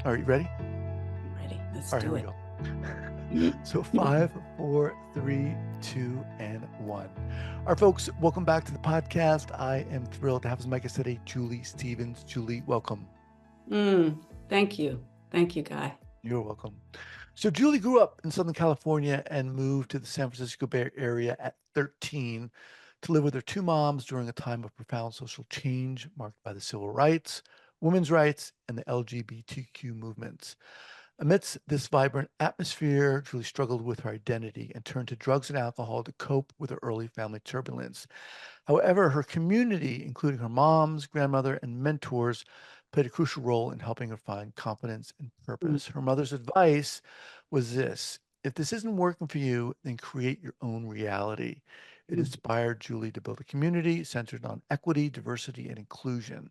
Are you ready? I'm ready. Let's All right, here do we it. go. So 5, 4, 3, 2, and 1. All right, folks, welcome back to the podcast. I am thrilled to have as my guest today, Julie Stevens. Julie, welcome. Thank you. Thank you, Guy. You're welcome. So Julie grew up in Southern California and moved to the San Francisco Bay Area at 13 to live with her two moms during a time of profound social change marked by the civil rights, women's rights, and the LGBTQ movements. Amidst this vibrant atmosphere, Julie struggled with her identity and turned to drugs and alcohol to cope with her early family turbulence. However, her community, including her mom's, grandmother, and mentors, played a crucial role in helping her find confidence and Mm, purpose. Her mother's advice was this: if this isn't working for you, then create your own reality. It mm, inspired Julie to build a community centered on equity, diversity, and inclusion.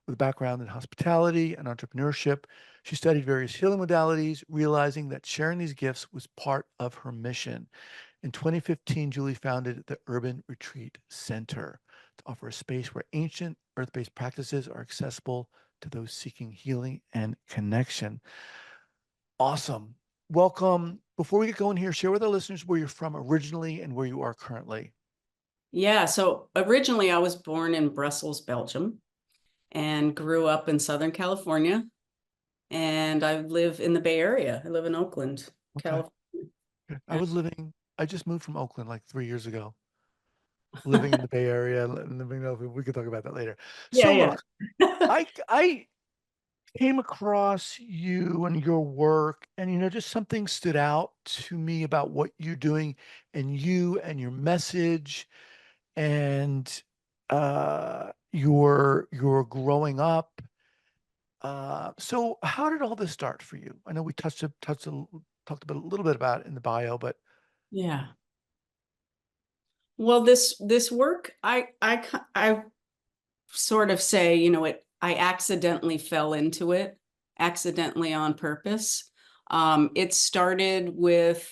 With a background in hospitality and entrepreneurship, she studied various healing modalities, realizing that sharing these gifts was part of her mission. In 2015, Julie founded the Urban Retreat Center to offer a space where ancient earth based practices are accessible to those seeking healing and connection. Awesome. Welcome. Before we get going here, share with our listeners where you're from originally and where you are currently. Yeah. So originally I was born in Brussels, Belgium, and grew up in Southern California. And I live in the Bay Area. I live in Oakland, Okay. California. Good. And I just moved from Oakland like 3 years ago, living in the Bay Area, living over, we could talk about that later. yeah, So yeah. look, I came across you and your work, and just something stood out to me about what you're doing and you and your message and your growing up. So how did all this start for you? I know we talked about a little bit about it in the bio, but Yeah. Well, this work, I sort of say, I accidentally fell into it, accidentally on purpose. It started with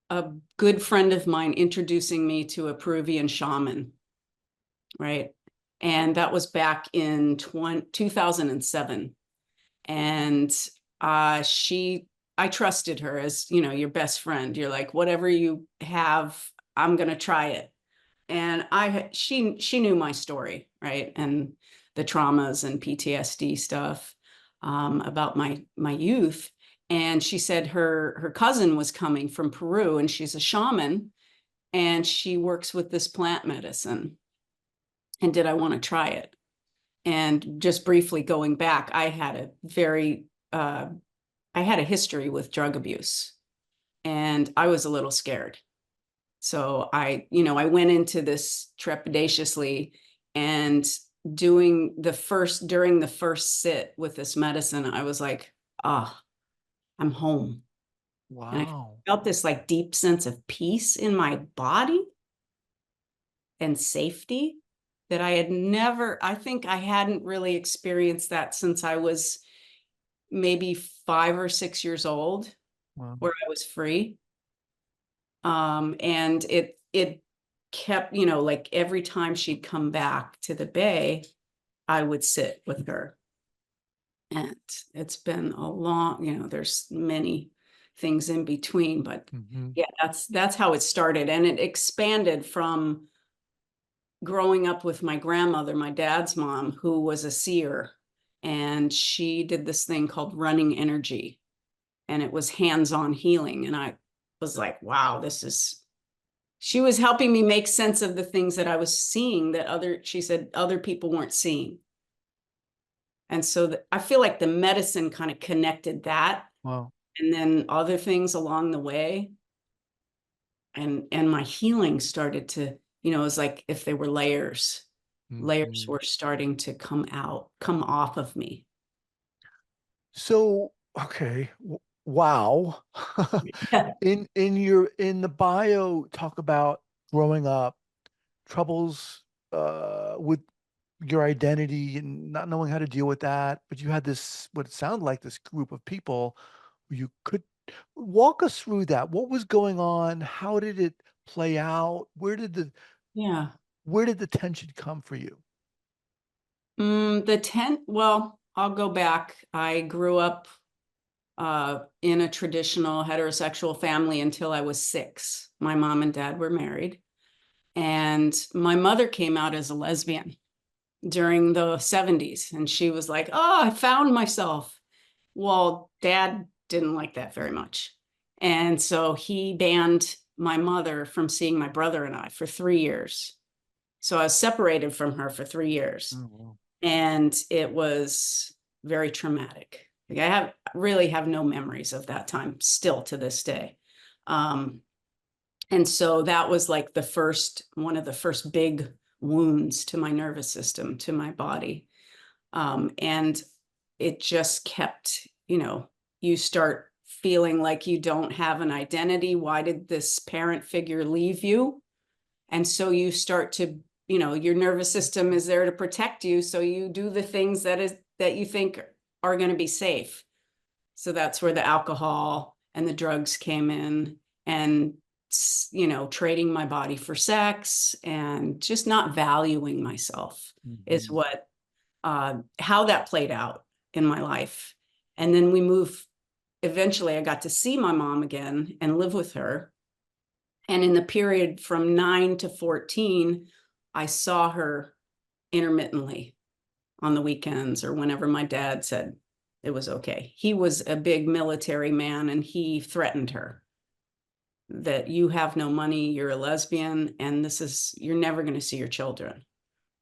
a good friend of mine introducing me to a Peruvian shaman, right? And that was back in 2007. And I trusted her as, your best friend. You're like, whatever you have, I'm going to try it. And she knew my story, right? And the traumas and PTSD stuff, about my youth. And she said her cousin was coming from Peru, and she's a shaman, and she works with this plant medicine. And did I want to try it? And just briefly going back, I had a history with drug abuse, and I was a little scared. So I went into this trepidatiously, and during the first sit with this medicine, I was like, ah, I'm home. And I wow. felt this like deep sense of peace in my body and safety that I think I hadn't really experienced that since I was maybe 5 or 6 years old, Wow. where I was free. And it kept, like every time she'd come back to the Bay, I would sit with her. And it's been a long, there's many things in between, but Hmm. yeah, that's how it started. And it expanded from growing up with my grandmother, my dad's mom, who was a seer, and she did this thing called running energy, and it was hands-on healing. And I was like, wow, she was helping me make sense of the things that I was seeing that she said other people weren't seeing. And so I feel like the medicine kind of connected that, Wow. and then other things along the way. And my healing started to, it was like if they were layers Hmm. were starting to come off of me. So, okay. Wow. Yeah. In the bio, talk about growing up, troubles with your identity and not knowing how to deal with that, but you had this what it sounded like this group of people who you could walk us through that. What was going on? How did it play out? Yeah. Where did the tension come for you? The tent, well, I'll go back. I grew up in a traditional heterosexual family until I was 6. My mom and dad were married, and my mother came out as a lesbian during the 70s, and she was like, "Oh, I found myself." Well, dad didn't like that very much. And so he banned my mother from seeing my brother and I for 3 years. So I was separated from her for 3 years. Oh, wow. And it was very traumatic. Like I really have no memories of that time still to this day. Um, and so that was like one of the first big wounds to my nervous system, to my body. And it just kept, you start feeling like you don't have an identity. Why did this parent figure leave you? And so you start to, your nervous system is there to protect you. So you do the things that you think are going to be safe. So that's where the alcohol and the drugs came in, and, trading my body for sex and just not valuing myself is Mhm. what how that played out in my life. And then eventually I got to see my mom again and live with her. And in the period from 9 to 14, I saw her intermittently on the weekends or whenever my dad said it was okay. He was a big military man, and he threatened her that you have no money, you're a lesbian, and you're never going to see your children.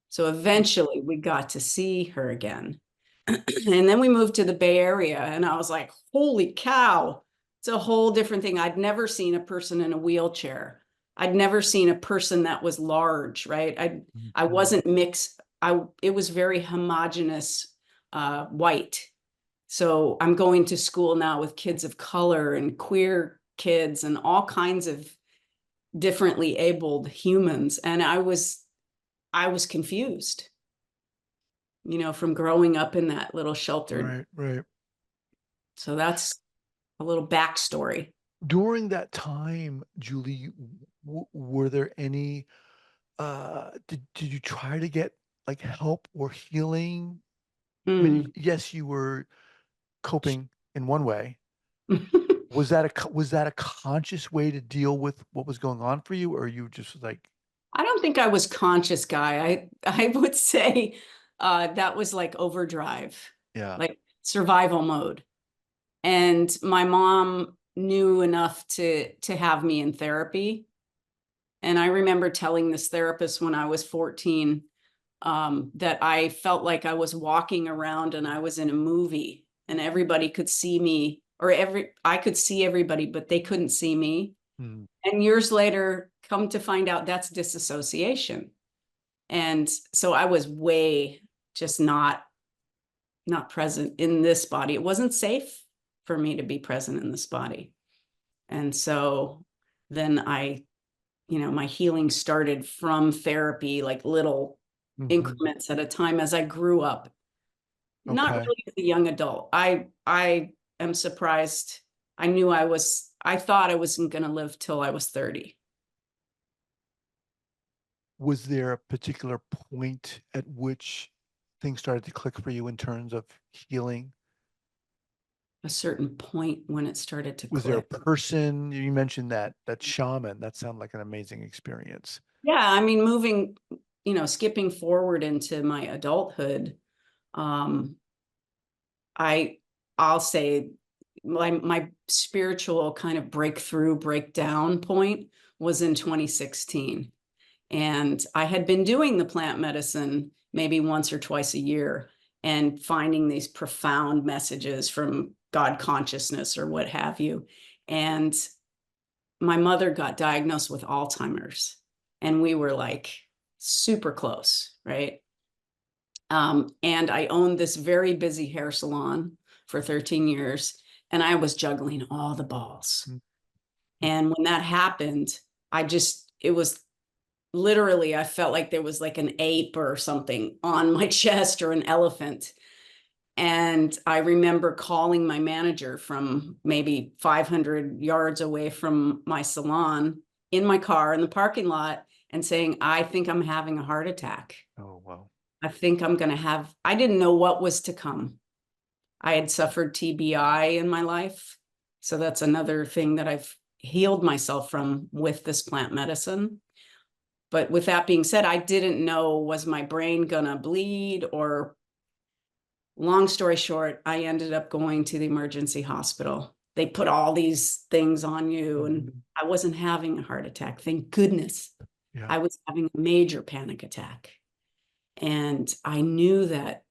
So eventually we got to see her again. And then we moved to the Bay Area, and I was like, holy cow, it's a whole different thing. I'd never seen a person in a wheelchair. I'd never seen a person that was large, right? I Mhm. wasn't mixed. It was very homogenous, white. So I'm going to school now with kids of color and queer kids and all kinds of differently abled humans. And I was confused, from growing up in that little sheltered. Right, right. So that's a little backstory. During that time, Julie, were there any, did you try to get like help or healing? I mean, Mm. yes, you were coping in one way. Was that a conscious way to deal with what was going on for you, or you just like, I don't think I was conscious, Guy. I would say that was like overdrive, yeah. like survival mode. And my mom knew enough to have me in therapy. And I remember telling this therapist when I was 14 that I felt like I was walking around and I was in a movie, and everybody could see me, or I could see everybody, but they couldn't see me. Hmm. And years later, come to find out that's disassociation. And so I was way just not present in this body. It wasn't safe for me to be present in this body. And so then my healing started from therapy, like little Hmm. increments at a time as I grew up. Not Okay. really as a young adult. I am surprised. I thought I wasn't going to live till I was 30. Was there a particular point at which things started to click for you in terms of healing? A certain point when it started to Was there a click. person you mentioned that shaman? That sounded like an amazing experience. Yeah, I mean, skipping forward into my adulthood, um, I I'll say my spiritual kind of breakdown point was in 2016. And I had been doing the plant medicine maybe once or twice a year and finding these profound messages from God consciousness or what have you. And my mother got diagnosed with Alzheimer's, and we were like super close, right? And I owned this very busy hair salon for 13 years, and I was juggling all the balls. Mhm. And when that happened, it was literally, I felt like there was like an ape or something on my chest, or an elephant. And I remember calling my manager from maybe 500 yards away from my salon in my car in the parking lot and saying, I think I'm having a heart attack. Oh, wow. I think I'm going to I didn't know what was to come. I had suffered TBI in my life. So that's another thing that I've healed myself from with this plant medicine. But with that being said, I didn't know, was my brain gonna bleed? Or long story short, I ended up going to the emergency hospital. They put all these things on you, and Mhm. I wasn't having a heart attack. Thank goodness. Yeah. I was having a major panic attack. And I knew that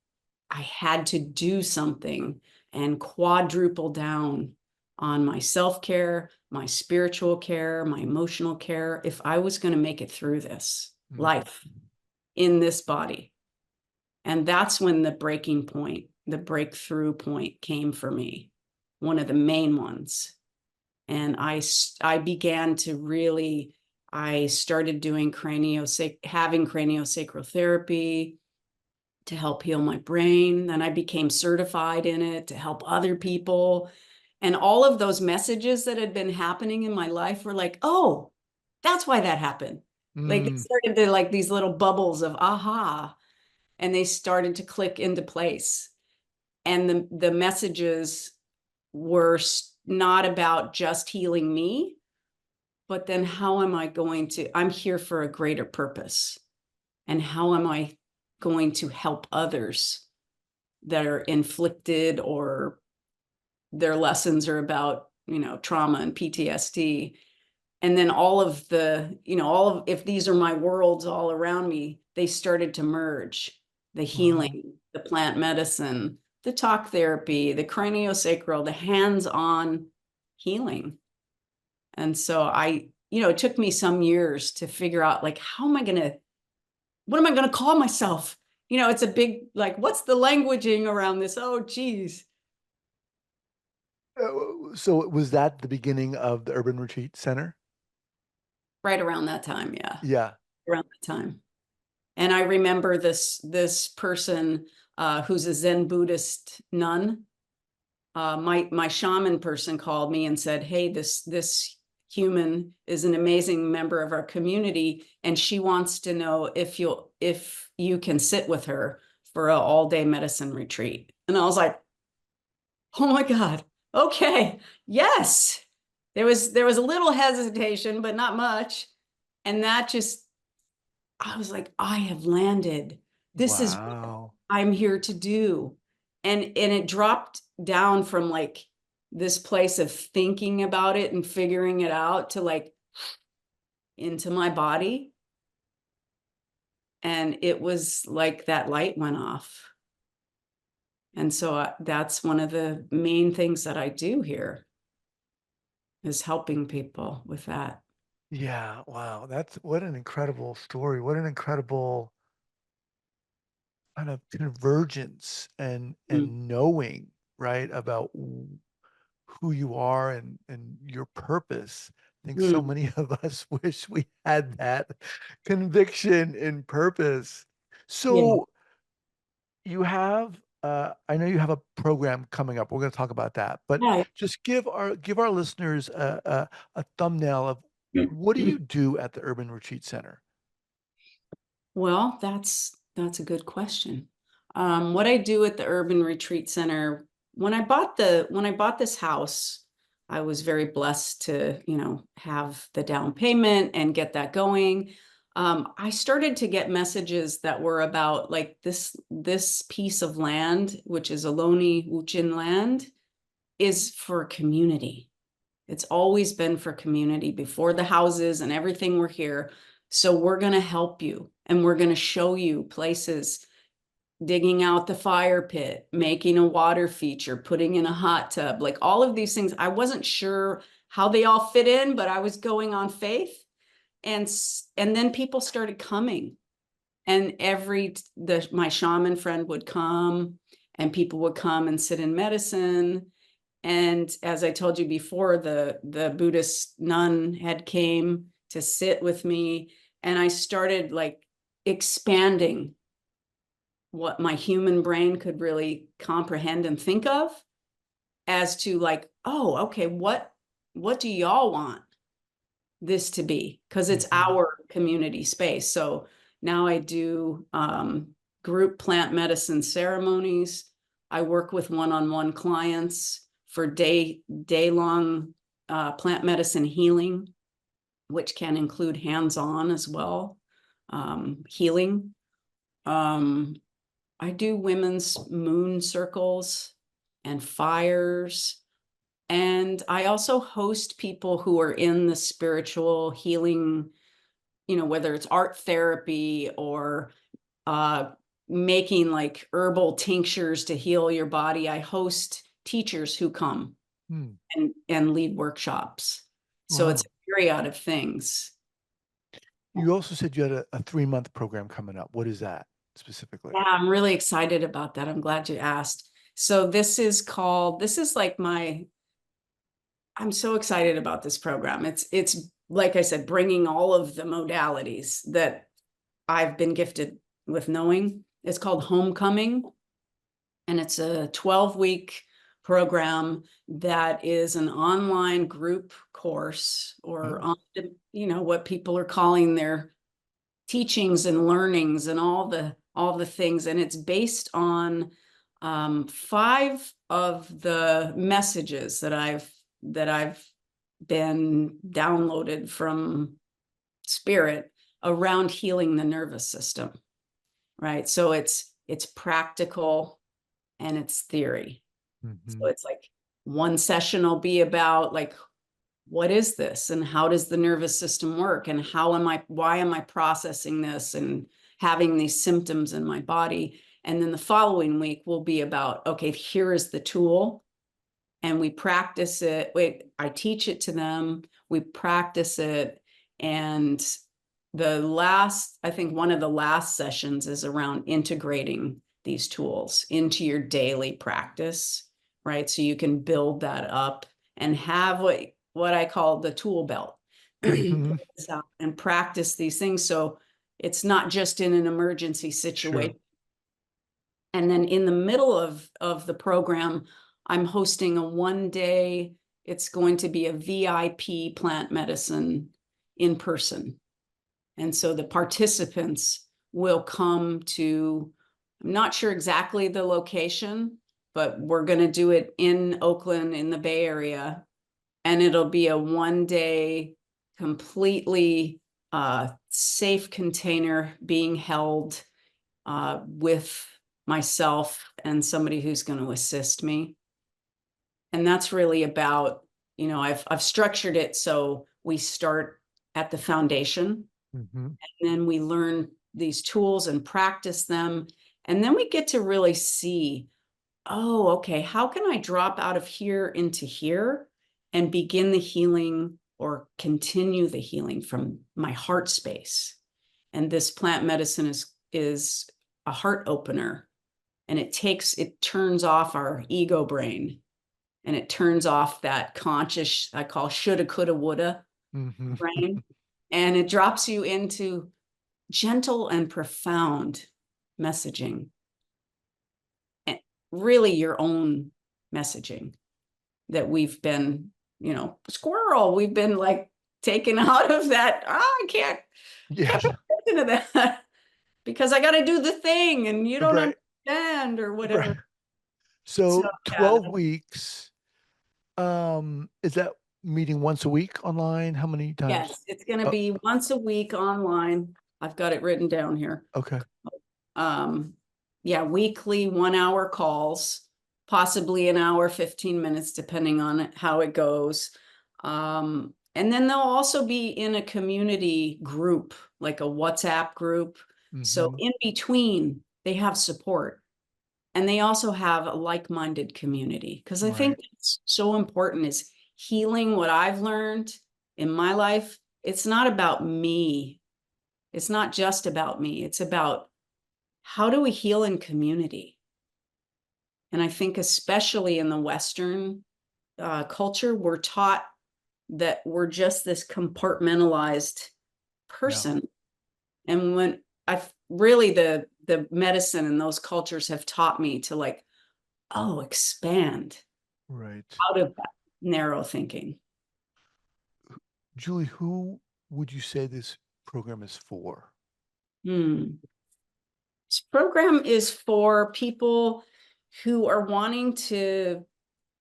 I had to do something and quadruple down on my self-care, my spiritual care, my emotional care, if I was going to make it through this Mm. life in this body. And that's when the breaking point, the breakthrough point came for me, one of the main ones. And I began to really, I started doing having craniosacral therapy to help heal my brain. Then I became certified in it to help other people. And all of those messages that had been happening in my life were like, oh, that's why that happened. Like it Mm. started to, like, these little bubbles of aha, and they started to click into place. And the messages were not about just healing me, but then how am I going to, I'm here for a greater purpose. And how am I going to help others that are inflicted, or their lessons are about, trauma and PTSD? And then all of the, if these are my worlds all around me, they started to merge: the Wow. healing, the plant medicine, the talk therapy, the craniosacral, the hands-on healing. And so it took me some years to figure out, like, what am I going to call myself? It's a big, like, what's the languaging around this? Oh, geez. So was that the beginning of the Urban Retreat Center? Right around that time. Yeah. Yeah. Around that time. And I remember this person, who's a Zen Buddhist nun. My shaman person called me and said, "Hey, this human is an amazing member of our community, and she wants to know if you can sit with her for an all-day medicine retreat." And I was like, "Oh my God, okay, yes." There was a little hesitation, but not much, and that just, I was like, I have landed. This is what Wow. I'm here to do. And it dropped down from, like, this place of thinking about it and figuring it out to, like, into my body. And it was like that light went off. And so that's one of the main things that I do here, is helping people with that. Yeah. Wow. That's what an incredible story. What an incredible kind of convergence and Mm, knowing, right, about who you are and your purpose. I think so mm, many of us wish we had that conviction in purpose. yeah. So you have I know you have a program coming up. We're going to talk about that, but Yeah. just give our listeners a thumbnail of what do you do at the Urban Retreat Center? Well, that's a good question. What I do at the Urban Retreat Center, when I bought this house, I was very blessed to, have the down payment and get that going. I started to get messages that were about, like, this piece of land, which is Ohlone Uchin land, is for community. It's always been for community before the houses and everything were here. So we're going to help you, and we're going to show you places: digging out the fire pit, making a water feature, putting in a hot tub, like all of these things. I wasn't sure how they all fit in, but I was going on faith. And then people started coming, and my shaman friend would come, and people would come and sit in medicine. And as I told you before, the Buddhist nun had came to sit with me, and I started, like, expanding what my human brain could really comprehend and think of, as to, like, oh, okay, what do y'all want this to be? Because it's Mhm. our community space. So now I do group plant medicine ceremonies. I work with one-on-one clients for day-long plant medicine healing, which can include hands-on as well, healing. I do women's moon circles and fires. And I also host people who are in the spiritual healing, whether it's art therapy or making like herbal tinctures to heal your body. I host teachers who come Hmm. and lead workshops. So it's Wow. a myriad of things. You also said you had a 3-month program coming up. What is that specifically? Yeah, I'm really excited about that. I'm glad you asked. So this is like I'm so excited about this program. It's like I said, bringing all of the modalities that I've been gifted with knowing. It's called Homecoming, and it's a 12-week program that is an online group course, or Oh. on, what people are calling their teachings and learnings and all the things. And it's based on 5 of the messages that I've been downloaded from spirit around healing the nervous system, right? So it's practical and it's theory. So Hmm. it's like one session will be about like, what is this and how does the nervous system work, and why am I processing this and having these symptoms in my body? And then the following week will be about, okay, here is the tool, and we practice it. I teach it to them, we practice it. And I think one of the last sessions is around integrating these tools into your daily practice, right? So you can build that up and have what I call the tool belt. Hmm. And practice these things. So it's not just in an emergency Sure. situation. And then in the middle of the program, I'm hosting a 1-day, it's going to be a VIP plant medicine in person. And so the participants will come to, I'm not sure exactly the location, but we're going to do it in Oakland in the Bay Area. And it'll be a 1-day completely safe container being held with myself and somebody who's going to assist me. And that's really about, I've structured it so we start at the foundation, Hmm. and then we learn these tools and practice them. And then we get to really see, oh, okay, how can I drop out of here into here and begin the healing or continue the healing from my heart space? And this plant medicine is a heart opener, and it turns off our ego brain, and it turns off that conscious, I call shoulda, coulda, woulda Hmm. brain, and it drops you into gentle and profound messaging, and really your own messaging that we've been, squirrel, we've been like taken out of that. Oh, I can't Yes. pay attention to that because I got to do the thing and you don't Right. understand or Right. whatever. So So yeah, 12 weeks. Is that meeting once a week online? How many times? yes, it's going to Oh, be once a week online. I've got it written down here. okay. Um, yeah, weekly 1-hour calls, possibly an hour, 15 minutes, depending on how it goes. And then they'll also be in a community group, like a WhatsApp group. So Hmm. in between, they have support, and they also have a like-minded community. Because I think Right. it's so important is healing what I've learned in my life. It's not about me. It's not just about me. It's about how do we heal in community? And I think, especially in the Western culture, we're taught that we're just this compartmentalized Yeah. person. And when I've really, the medicine and those cultures have taught me to like, oh, expand Right. out of that narrow thinking. Julie, who would you say this program is for? Hmm. This program is for people. who are wanting to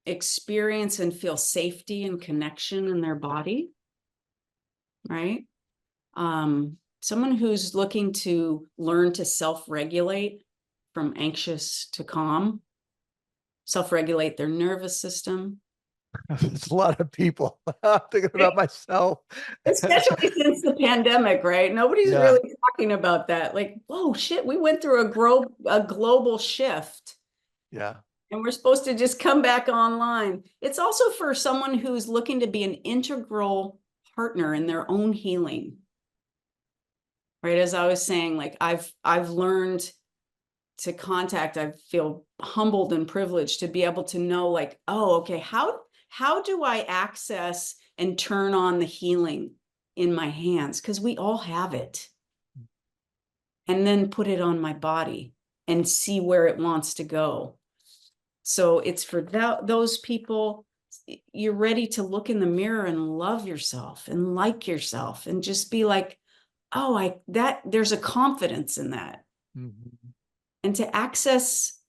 experience and feel safety and connection in their body, right? Someone who's looking to learn to self-regulate from anxious to calm, self-regulate their nervous system. It's a lot of people. I'm thinking about myself. Especially since the pandemic, right? Nobody's Yeah, really talking about that. Like, whoa, shit, we went through a global shift yeah. and we're supposed to just come back online. It's also for someone who's looking to be an integral partner in their own healing. Right? As I was saying, like I've learned to contact, I feel humbled and privileged to be able to know like, oh, okay, how do I access and turn on the healing in my hands? Because we all have it. And then put it on my body and see where it wants to go. So it's for those people, you're ready to look in the mirror and love yourself and like yourself and just be like, oh, there's a confidence in that. Mhm. And to access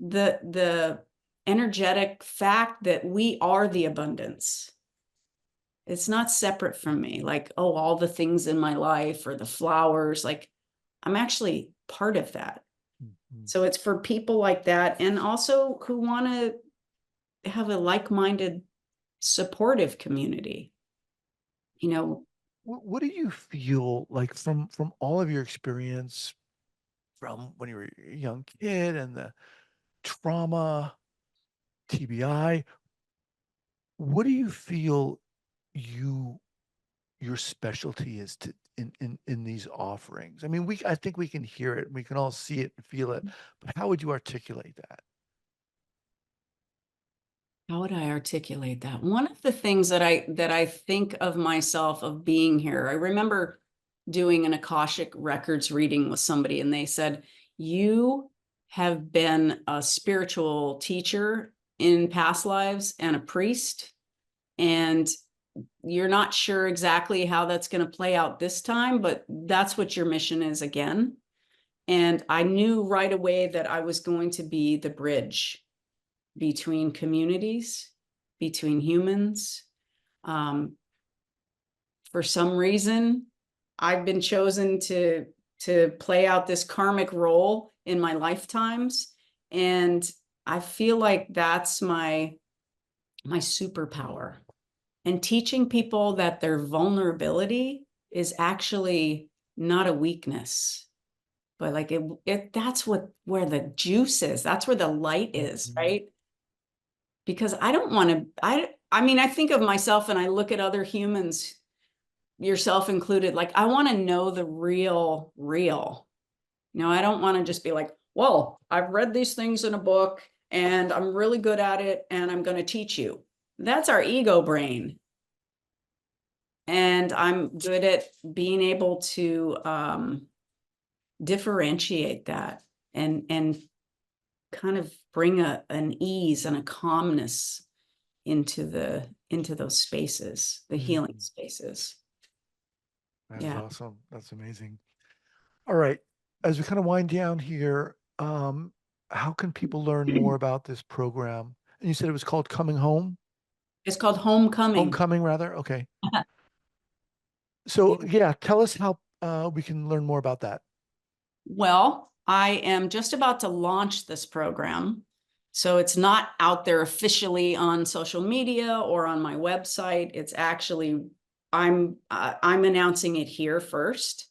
the energetic fact that we are the abundance. It's not separate from me, like, oh, all the things in my life or the flowers, like I'm actually part of that. Mhm. So it's for people like that and also who want to have a like-minded supportive community. You know, What do you feel like from all of your experience from when you were a young kid and the trauma, TBI? What do you feel you your specialty is to in these offerings? I mean, I think we can hear it, we can all see it and feel it, but how would you articulate that? how would I articulate that? One of the things that I think of myself of being here, I remember doing an Akashic Records reading with somebody, and they said, you have been a spiritual teacher in past lives and a priest, and you're not sure exactly how that's going to play out this time, but that's what your mission is again. And I knew right away that I was going to be the bridge between communities, between humans. Um, for some reason, I've been chosen to play out this karmic role in my lifetimes, and I feel like that's my superpower. And teaching people that their vulnerability is actually not a weakness, but like that's where the juice is. That's where the light is, Mhm. right? Because I don't want to, I mean, I think of myself and I look at other humans, yourself included, like I want to know the real. I don't want to just be like, well, I've read these things in a book and I'm really good at it and I'm going to teach you. That's our ego brain. And I'm good at being able to differentiate that and kind of bring an ease and a calmness into those spaces, the healing Mhm. spaces. That is Yeah. awesome. That's amazing. All right. As we kind of wind down here, how can people learn more about this program? And you said it was called Coming Home? It's called homecoming. Homecoming, rather? Okay. Yeah. So, yeah, tell us how we can learn more about that. Well, I am just about to launch this program. So it's not out there officially on social media or on my website. It's actually I'm announcing it here first.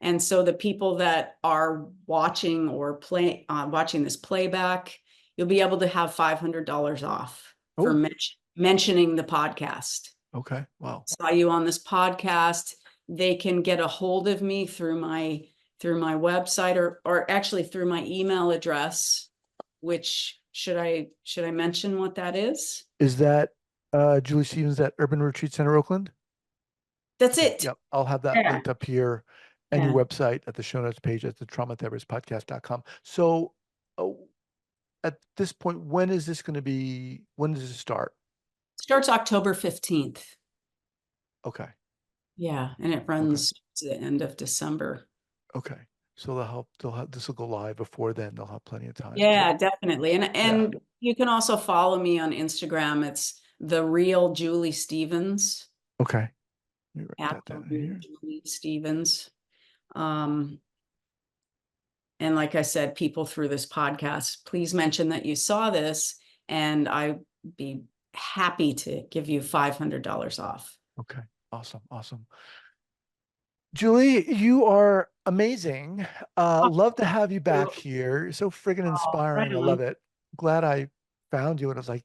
And so the people that are watching or watching this playback, you'll be able to have $500 off for Oh, mentioning the podcast. okay. Wow. Saw you on this podcast. They can get a hold of me through my website or actually through my email address, which should I mention what that is? Is that Julie Stevens at Urban Retreat Center, Oakland? That's Okay. it. Yep. I'll have that Yeah. linked up here and your Yeah. website at the show notes page at the traumatherapistpodcast.com. So, oh, at this point, when does it start? Starts October 15th. Okay. Yeah. And it Okay. runs to the end of December. Okay. So this will go live before then. They'll have plenty of time Yeah, to, definitely. And yeah. and you can also follow me on Instagram. It's the real Julie Stevens, Okay. Let me write at that the down real here. Julie Stevens. Um, and like I said, people through this podcast, please mention that you saw this, and I'd be happy to give you $500 off. Okay. Awesome. Awesome. Julie, you are amazing. Love to have you back here. You're so friggin' Oh, right inspiring. I love on. it. Glad I found you. And I was like,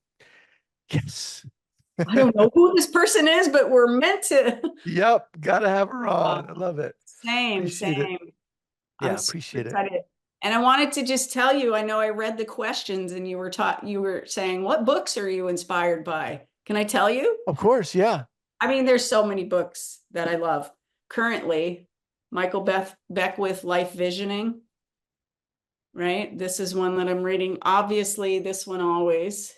yes. I don't know who this person is, but we're meant to. Yep. Gotta have her on. I love it. Same, Appreciate it. same. I'm Yeah. super Appreciate it. excited. And I wanted to just tell you, I know I read the questions and you were saying, what books are you inspired by? Can I tell you? Of course. Yeah. I mean, there's so many books that I love. Currently, Beckwith Life Visioning, right? This is one that I'm reading. Obviously, this one always.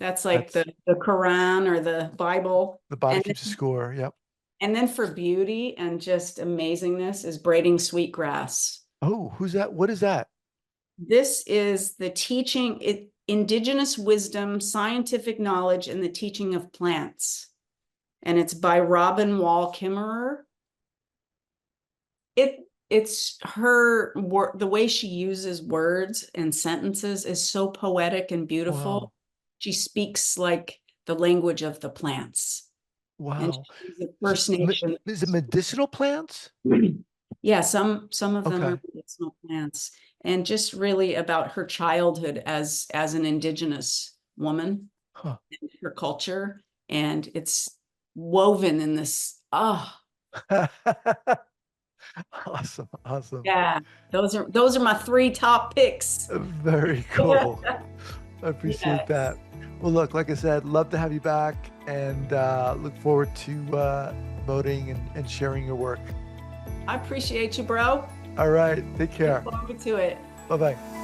That's like That's the Quran or the Bible. the body And keeps a score. Yep. then for beauty and just amazingness is Braiding Sweetgrass. Oh, who's that? What is that? This is the indigenous wisdom, scientific knowledge, and the teaching of plants. And it's by Robin Wall Kimmerer. It's her the way she uses words and sentences is so poetic and beautiful. Wow. She speaks like the language of the plants. And Wow. she's a First Nation. Is it medicinal plants? Yeah, some of them Okay. are medicinal plants, and just really about her childhood as an indigenous woman Huh. and her culture, and it's woven in this. Oh, Awesome. Awesome. yeah, those are my three top picks. Very cool. I appreciate Yes, that. Well, look, like I said, love to have you back and look forward to voting and sharing your work. I appreciate you, bro. All right. Take care. Look forward to it. Bye bye.